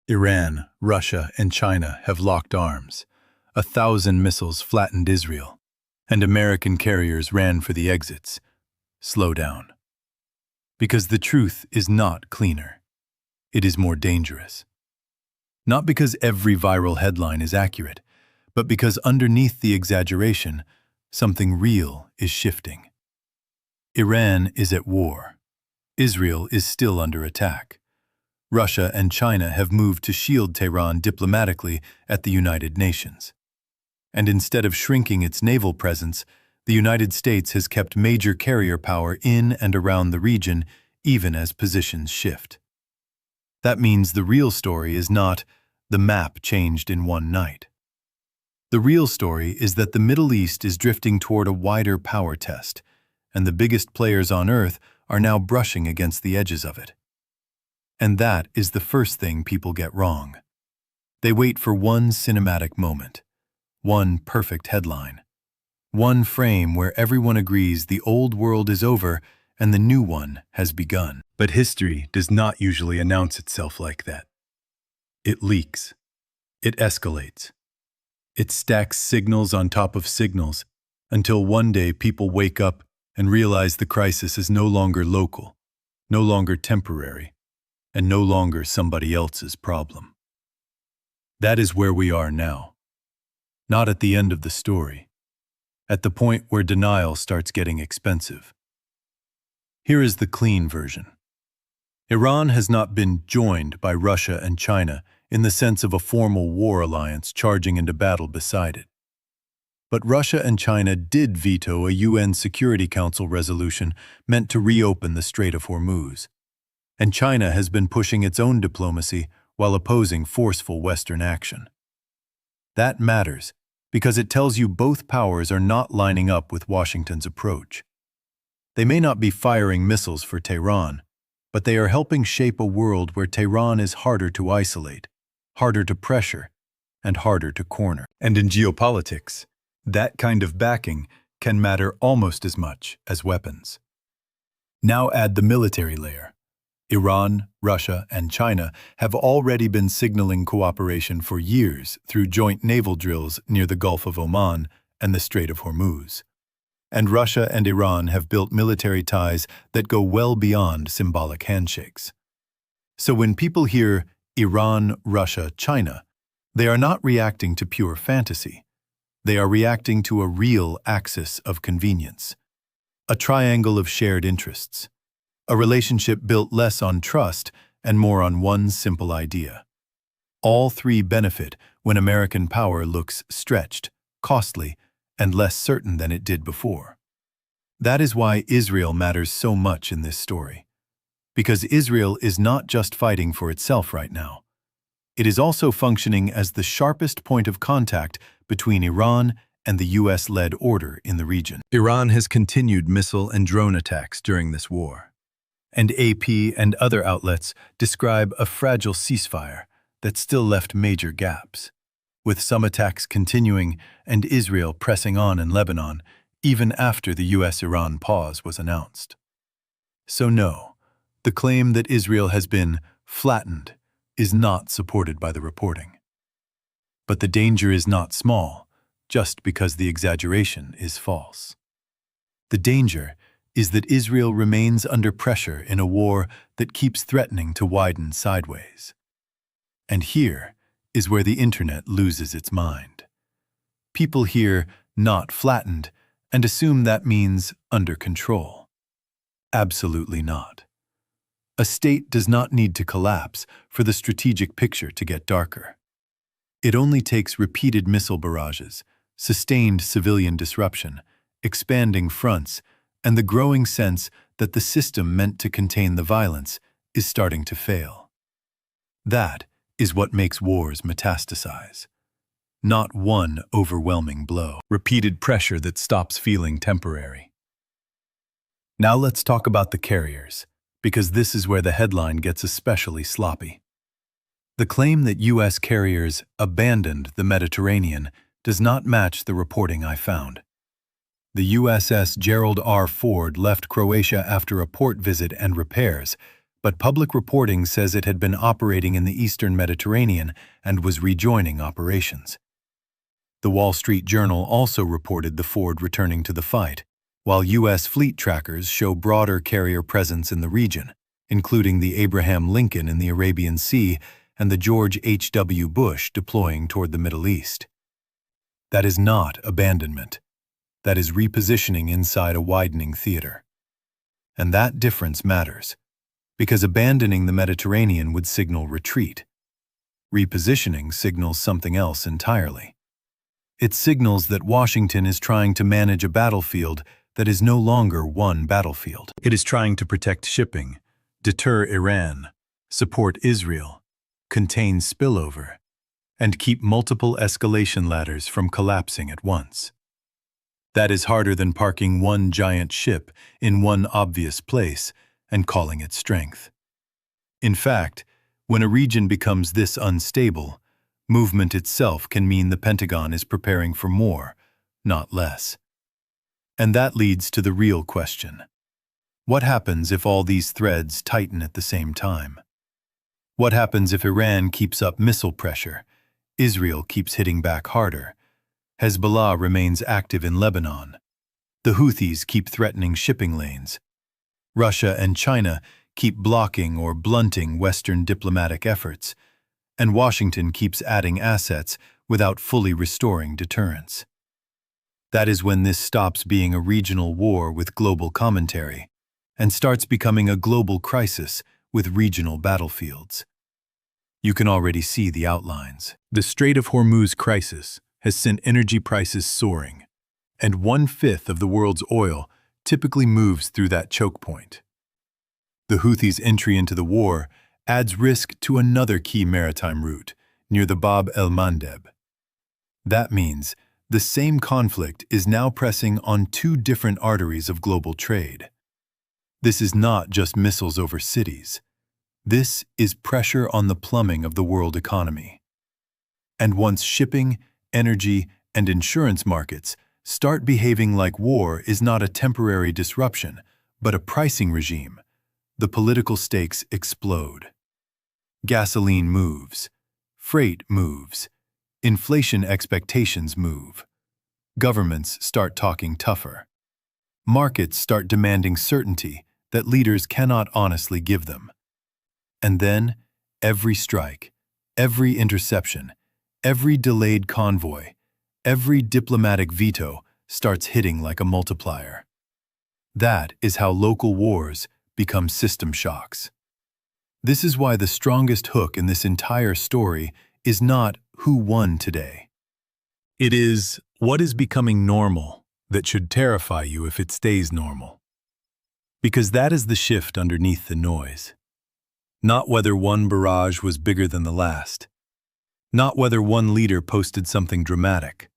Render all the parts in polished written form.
Iran, Russia, and China have locked arms. 1,000 missiles flattened Israel, and American carriers ran for the exits. Slow down. Because the truth is not cleaner. It is more dangerous. Not because every viral headline is accurate, but because underneath the exaggeration, something real is shifting. Iran is at war. Israel is still under attack. Russia and China have moved to shield Tehran diplomatically at the United Nations. And instead of shrinking its naval presence, the United States has kept major carrier power in and around the region, even as positions shift. That means the real story is not the map changed in one night. The real story is that the Middle East is drifting toward a wider power test, and the biggest players on Earth are now brushing against the edges of it. And that is the first thing people get wrong. They wait for one cinematic moment, one perfect headline, one frame where everyone agrees the old world is over and the new one has begun. But history does not usually announce itself like that. It leaks. It escalates. It stacks signals on top of signals until one day people wake up and realize the crisis is no longer local, no longer temporary, and no longer somebody else's problem. That is where we are now. Not at the end of the story. At the point where denial starts getting expensive. Here is the clean version. Iran has not been joined by Russia and China in the sense of a formal war alliance charging into battle beside it. But Russia and China did veto a UN Security Council resolution meant to reopen the Strait of Hormuz. And China has been pushing its own diplomacy while opposing forceful Western action. That matters because it tells you both powers are not lining up with Washington's approach. They may not be firing missiles for Tehran, but they are helping shape a world where Tehran is harder to isolate, harder to pressure, and harder to corner. And in geopolitics, that kind of backing can matter almost as much as weapons. Now add the military layer. Iran, Russia, and China have already been signaling cooperation for years through joint naval drills near the Gulf of Oman and the Strait of Hormuz. And Russia and Iran have built military ties that go well beyond symbolic handshakes. So when people hear Iran, Russia, China, they are not reacting to pure fantasy. They are reacting to a real axis of convenience, a triangle of shared interests. A relationship built less on trust and more on one simple idea. All three benefit when American power looks stretched, costly, and less certain than it did before. That is why Israel matters so much in this story. Because Israel is not just fighting for itself right now. It is also functioning as the sharpest point of contact between Iran and the US-led order in the region. Iran has continued missile and drone attacks during this war. And AP and other outlets describe a fragile ceasefire that still left major gaps, with some attacks continuing and Israel pressing on in Lebanon even after the US-Iran pause was announced. So no, the claim that Israel has been flattened is not supported by the reporting. But the danger is not small, just because the exaggeration is false. The danger is that Israel remains under pressure in a war that keeps threatening to widen sideways. And here is where the internet loses its mind. People hear "not flattened" and assume that means under control. Absolutely not. A state does not need to collapse for the strategic picture to get darker. It only takes repeated missile barrages, sustained civilian disruption, expanding fronts, and the growing sense that the system meant to contain the violence is starting to fail. That is what makes wars metastasize. Not one overwhelming blow, repeated pressure that stops feeling temporary. Now let's talk about the carriers, because this is where the headline gets especially sloppy. The claim that U.S. carriers abandoned the Mediterranean does not match the reporting I found. The USS Gerald R. Ford left Croatia after a port visit and repairs, but public reporting says it had been operating in the eastern Mediterranean and was rejoining operations. The Wall Street Journal also reported the Ford returning to the fight, while U.S. fleet trackers show broader carrier presence in the region, including the Abraham Lincoln in the Arabian Sea and the George H.W. Bush deploying toward the Middle East. That is not abandonment. That is repositioning inside a widening theater. And that difference matters, because abandoning the Mediterranean would signal retreat. Repositioning signals something else entirely. It signals that Washington is trying to manage a battlefield that is no longer one battlefield. It is trying to protect shipping, deter Iran, support Israel, contain spillover, and keep multiple escalation ladders from collapsing at once. That is harder than parking one giant ship in one obvious place and calling it strength. In fact, when a region becomes this unstable, movement itself can mean the Pentagon is preparing for more, not less. And that leads to the real question. What happens if all these threads tighten at the same time? What happens if Iran keeps up missile pressure, Israel keeps hitting back harder, Hezbollah remains active in Lebanon, the Houthis keep threatening shipping lanes, Russia and China keep blocking or blunting Western diplomatic efforts, and Washington keeps adding assets without fully restoring deterrence? That is when this stops being a regional war with global commentary and starts becoming a global crisis with regional battlefields. You can already see the outlines. The Strait of Hormuz crisis has sent energy prices soaring, and 1/5 of the world's oil typically moves through that choke point. The Houthis' entry into the war adds risk to another key maritime route near the Bab el-Mandeb. That means the same conflict is now pressing on two different arteries of global trade. This is not just missiles over cities. This is pressure on the plumbing of the world economy. And once shipping, energy, and insurance markets start behaving like war is not a temporary disruption, but a pricing regime, the political stakes explode. Gasoline moves, freight moves, inflation expectations move. Governments start talking tougher. Markets start demanding certainty that leaders cannot honestly give them. And then, every strike, every interception, every delayed convoy, every diplomatic veto starts hitting like a multiplier. That is how local wars become system shocks. This is why the strongest hook in this entire story is not who won today. It is what is becoming normal that should terrify you if it stays normal. Because that is the shift underneath the noise. Not whether one barrage was bigger than the last. Not whether one leader posted something dramatic.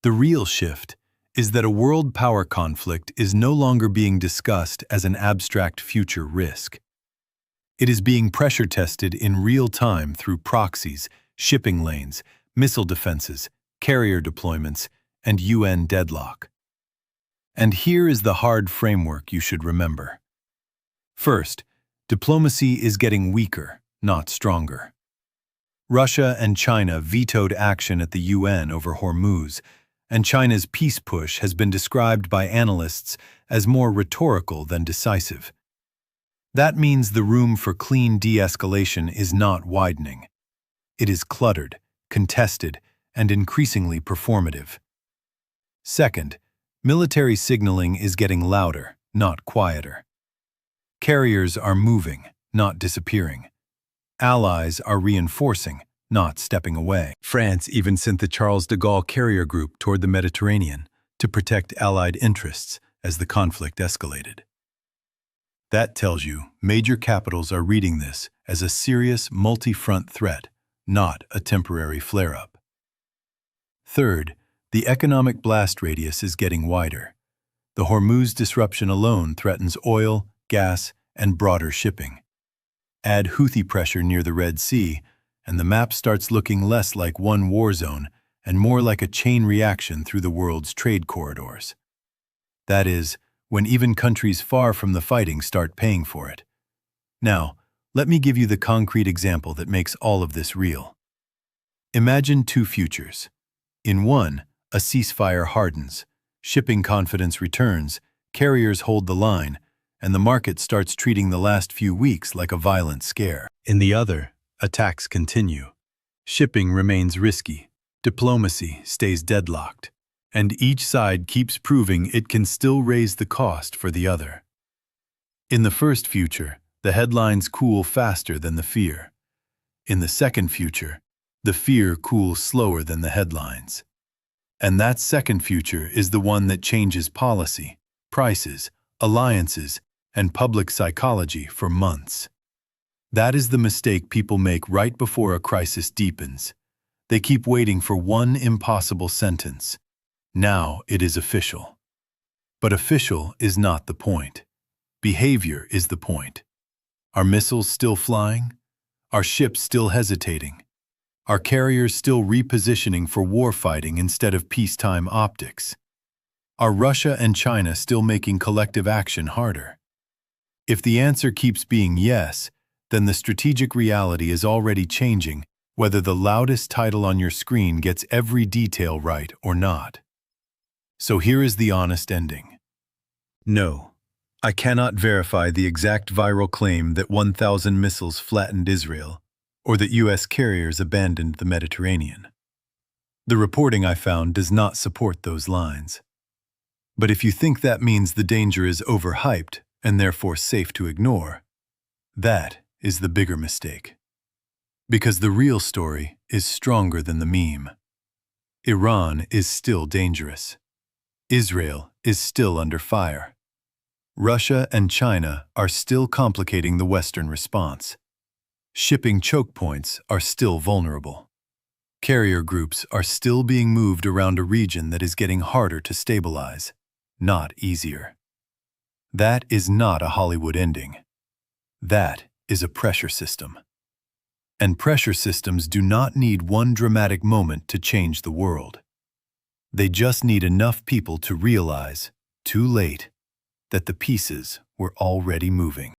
The real shift is that a world power conflict is no longer being discussed as an abstract future risk. It is being pressure tested in real time through proxies, shipping lanes, missile defenses, carrier deployments, and UN deadlock. And here is the hard framework you should remember. First, diplomacy is getting weaker, not stronger. Russia and China vetoed action at the UN over Hormuz, and China's peace push has been described by analysts as more rhetorical than decisive. That means the room for clean de-escalation is not widening. It is cluttered, contested, and increasingly performative. Second, military signaling is getting louder, not quieter. Carriers are moving, not disappearing. Allies are reinforcing, not stepping away. France even sent the Charles de Gaulle carrier group toward the Mediterranean to protect Allied interests as the conflict escalated. That tells you major capitals are reading this as a serious multi-front threat, not a temporary flare-up. Third, the economic blast radius is getting wider. The Hormuz disruption alone threatens oil, gas, and broader shipping. Add Houthi pressure near the Red Sea, and the map starts looking less like one war zone and more like a chain reaction through the world's trade corridors. That is, when even countries far from the fighting start paying for it. Now, let me give you the concrete example that makes all of this real. Imagine two futures. In one, a ceasefire hardens, shipping confidence returns, carriers hold the line, and the market starts treating the last few weeks like a violent scare. In the other, attacks continue. Shipping remains risky, diplomacy stays deadlocked, and each side keeps proving it can still raise the cost for the other. In the first future, the headlines cool faster than the fear. In the second future, the fear cools slower than the headlines. And that second future is the one that changes policy, prices, alliances, and public psychology for months. That is the mistake people make right before a crisis deepens. They keep waiting for one impossible sentence. Now it is official. But official is not the point. Behavior is the point. Are missiles still flying? Are ships still hesitating? Are carriers still repositioning for warfighting instead of peacetime optics? Are Russia and China still making collective action harder? If the answer keeps being yes, then the strategic reality is already changing, whether the loudest title on your screen gets every detail right or not. So here is the honest ending. No, I cannot verify the exact viral claim that 1,000 missiles flattened Israel, or that U.S. carriers abandoned the Mediterranean. The reporting I found does not support those lines. But if you think that means the danger is overhyped and therefore safe to ignore, that is the bigger mistake. Because the real story is stronger than the meme. Iran is still dangerous. Israel is still under fire. Russia and China are still complicating the Western response. Shipping choke points are still vulnerable. Carrier groups are still being moved around a region that is getting harder to stabilize, not easier. That is not a Hollywood ending. That is a pressure system. And pressure systems do not need one dramatic moment to change the world. They just need enough people to realize, too late, that the pieces were already moving.